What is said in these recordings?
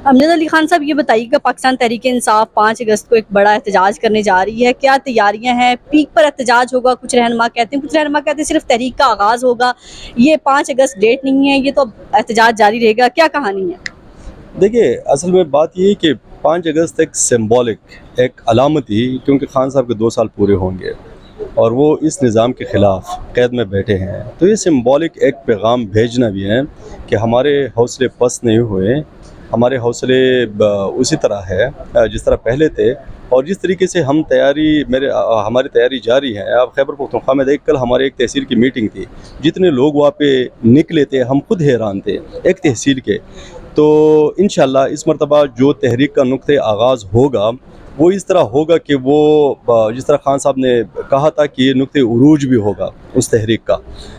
امجد علی خان صاحب، یہ بتائیے کہ پاکستان تحریک انصاف 5 اگست کو ایک بڑا احتجاج کرنے جا رہی ہے، کیا تیاریاں ہیں؟ پیک پر احتجاج ہوگا، کچھ رہنما کہتے ہیں صرف تحریک کا آغاز ہوگا، یہ 5 اگست ڈیٹ نہیں ہے، یہ تو احتجاج جاری رہے گا، کیا کہانی ہے؟ دیکھیے، اصل میں بات یہ ہے کہ 5 اگست ایک سمبولک، ایک علامتی، کیونکہ خان صاحب کے 2 سال پورے ہوں گے اور وہ اس نظام کے خلاف قید میں بیٹھے ہیں، تو یہ سمبولک ایک پیغام بھیجنا بھی ہے کہ ہمارے حوصلے پست نہیں ہوئے، ہمارے حوصلے اسی طرح ہے جس طرح پہلے تھے، اور جس طریقے سے ہماری تیاری جاری ہے۔ آپ خیبر پختونخوا میں دیکھ کل ہمارے ایک تحصیل کی میٹنگ تھی، جتنے لوگ وہاں پہ نکلے تھے ہم خود حیران تھے، ایک تحصیل کے۔ تو انشاءاللہ اس مرتبہ جو تحریک کا نقطۂ آغاز ہوگا وہ اس طرح ہوگا کہ وہ جس طرح خان صاحب نے کہا تھا کہ یہ نقطۂ عروج بھی ہوگا اس تحریک کا،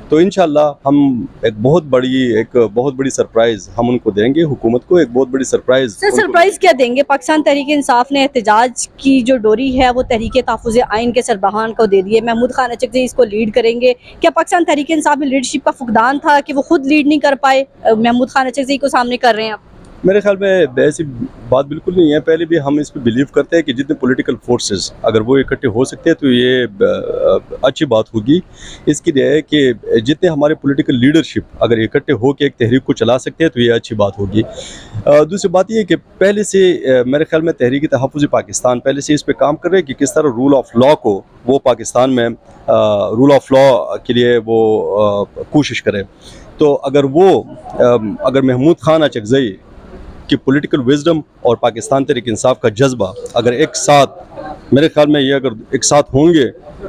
تو انشاءاللہ ہم ایک بہت بڑی سرپرائز ہم ان کو دیں گے، حکومت کو ایک بہت بڑی سرپرائز۔ سرپرائز کیا دیں گے؟ پاکستان تحریک انصاف نے احتجاج کی جو ڈوری ہے وہ تحریک تحفظ آئین کے سربراہان کو دے دی ہے، محمود خان اچکزئی اس کو لیڈ کریں گے، کیا پاکستان تحریک انصاف میں لیڈرشپ کا فقدان تھا کہ وہ خود لیڈ نہیں کر پائے؟ محمود خان اچکزئی کو سامنے کر رہے ہیں آپ۔ میرے خیال میں ایسی بات بالکل نہیں ہے، پہلے بھی ہم اس پہ بلیو کرتے ہیں کہ جتنے پولیٹیکل فورسز اگر وہ اکٹھے ہو سکتے ہیں تو یہ اچھی بات ہوگی، اس کے لیے کہ جتنے ہمارے پولیٹیکل لیڈرشپ اگر اکٹھے ہو کے ایک تحریک کو چلا سکتے ہیں تو یہ اچھی بات ہوگی۔ دوسری بات یہ ہے کہ پہلے سے میرے خیال میں تحریک تحفظ پاکستان پہلے سے اس پہ کام کر رہے ہیں کہ کس طرح رول آف لا کو وہ پاکستان میں رول آف لا کے لیے وہ کوشش کرے، تو اگر محمود خان اچکزئی کہ پولیٹیکل وزڈم اور پاکستان تحریک انصاف کا جذبہ اگر ایک ساتھ، میرے خیال میں یہ اگر ایک ساتھ ہوں گے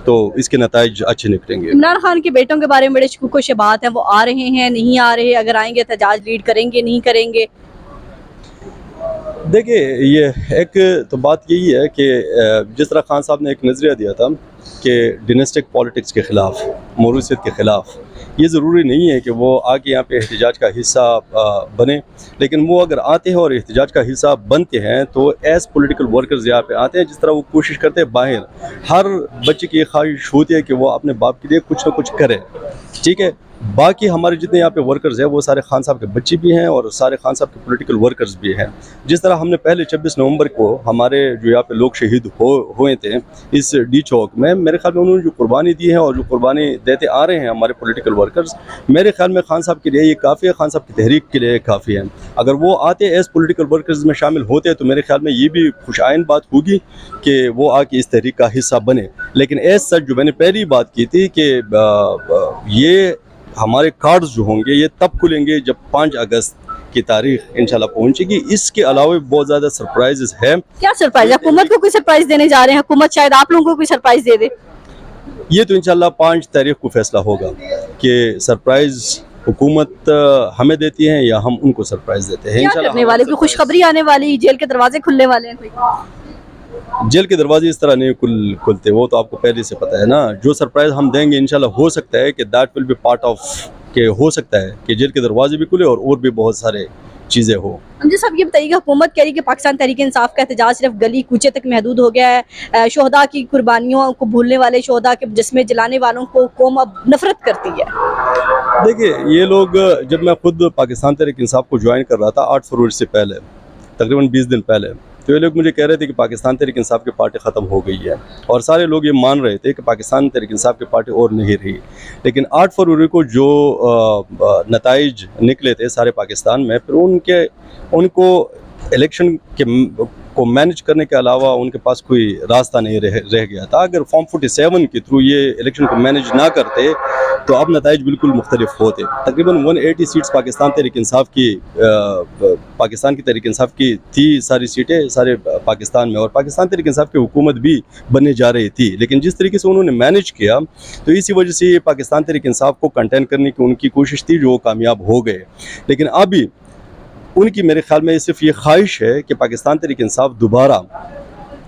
تو اس کے نتائج اچھے نکلیں گے۔ عمران خان کے بیٹوں کے بارے میں بڑے شکوک و شبہات ہیں، وہ آ رہے ہیں نہیں آ رہے، اگر آئیں گے احتجاج لیڈ کریں گے نہیں کریں گے؟ دیکھیے، یہ ایک تو بات یہی ہے کہ جس طرح خان صاحب نے ایک نظریہ دیا تھا کہ ڈینسٹک پالیٹکس کے خلاف، موروثیت کے خلاف، یہ ضروری نہیں ہے کہ وہ آ کے یہاں پہ احتجاج کا حصہ بنے، لیکن وہ اگر آتے ہیں اور احتجاج کا حصہ بنتے ہیں تو ایز پولیٹیکل ورکرز یہاں پہ آتے ہیں، جس طرح وہ کوشش کرتے ہیں باہر، ہر بچے کی یہ خواہش ہوتی ہے کہ وہ اپنے باپ کے لیے کچھ نہ کچھ کرے، ٹھیک ہے۔ باقی ہمارے جتنے یہاں پہ ورکرز ہیں وہ سارے خان صاحب کے بچے بھی ہیں اور سارے خان صاحب کے پولیٹیکل ورکرز بھی ہیں، جس طرح ہم نے پہلے 26 نومبر کو ہمارے جو یہاں پہ لوگ شہید ہوئے تھے اس ڈی چوک میں، میرے خیال میں انہوں نے جو قربانی دی ہے اور جو قربانی دیتے آ رہے ہیں ہمارے پولیٹیکل ورکرز، میرے خیال میں خان صاحب کے لیے یہ کافی ہے، خان صاحب کی تحریک کے لیے کافی ہے۔ اگر وہ آتے ایز پولیٹیکل ورکرز میں شامل ہوتے تو میرے خیال میں یہ بھی خوش آئند بات ہوگی کہ وہ آ کے اس تحریک کا حصہ بنے، لیکن ایز سچ جو میں نے پہلی بات کی تھی کہ یہ ہمارے کارڈز جو ہوں گے یہ تب کھلیں گے جب 5 اگست کی تاریخ انشاءاللہ پہنچے گی۔ اس کے علاوہ بہت زیادہ سرپرائزز ہیں۔ کیا سرپرائز؟ حکومت کو کوئی سرپرائز دینے جا رہے ہیں؟ حکومت شاید آپ لوگوں کو کوئی سرپرائز دے دے؟ یہ تو انشاءاللہ 5 تاریخ کو فیصلہ ہوگا کہ سرپرائز حکومت ہمیں دیتی ہے یا ہم ان کو سرپرائز دیتے ہیں۔ کیا کرنے والے؟ کوئی خوشخبری آنے والی؟ جیل کے دروازے کھلنے والے ہیں کوئی؟ جیل کے دروازے اس طرح نہیں کھلتے، وہ تو آپ کو پہلے سے پتہ ہے نا۔ جو سرپرائز ہم دیں گے انشاءاللہ ہو سکتا ہے کہ that will be part of, کہ ہو سکتا ہے کہ جیل کے دروازے بھی کھلے اور بھی بہت سارے چیزیں ہو۔ امجد صاحب یہ بتائیے کہ حکومت کہہ رہی ہے کہ پاکستان تحریک انصاف کا احتجاج صرف گلی کوچے تک محدود ہو گیا ہے، شہداء کی قربانیوں کو بھولنے والے، شہداء کے جسمیں جلانے والوں کو قوم اب نفرت کرتی ہے۔ دیکھیے، یہ لوگ، جب میں خود پاکستان تحریک انصاف کو جوائن کر رہا تھا 8 فروری سے پہلے، تقریباً 20 دن پہلے، تو یہ لوگ مجھے کہہ رہے تھے کہ پاکستان تحریک انصاف کی پارٹی ختم ہو گئی ہے، اور سارے لوگ یہ مان رہے تھے کہ پاکستان تحریک انصاف کی پارٹی اور نہیں رہی، لیکن 8 فروری کو جو نتائج نکلے تھے سارے پاکستان میں، پھر ان کو الیکشن کو مینج کرنے کے علاوہ ان کے پاس کوئی راستہ نہیں رہ گیا تھا۔ اگر فارم 47 کے تھرو یہ الیکشن کو مینج نہ کرتے تو اب نتائج بالکل مختلف ہوتے۔ تقریباً 180 سیٹس پاکستان کی تحریک انصاف کی تھی، ساری سیٹیں سارے پاکستان میں، اور پاکستان تحریک انصاف کی حکومت بھی بننے جا رہی تھی، لیکن جس طریقے سے انہوں نے مینج کیا تو اسی وجہ سے پاکستان تحریک انصاف کو کنٹین کرنے کی ان کی کوشش تھی جو کامیاب ہو گئے، لیکن ابھی ان کی میرے خیال میں صرف یہ خواہش ہے کہ پاکستان تحریک انصاف دوبارہ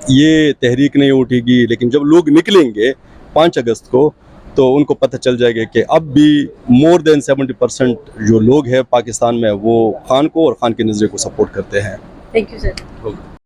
یہ تحریک نہیں اٹھے گی، لیکن جب لوگ نکلیں گے 5 اگست کو تو ان کو پتہ چل جائے گا کہ اب بھی مور دین 70% جو لوگ ہیں پاکستان میں وہ خان کو اور خان کے نظریے کو سپورٹ کرتے ہیں۔ Thank you sir.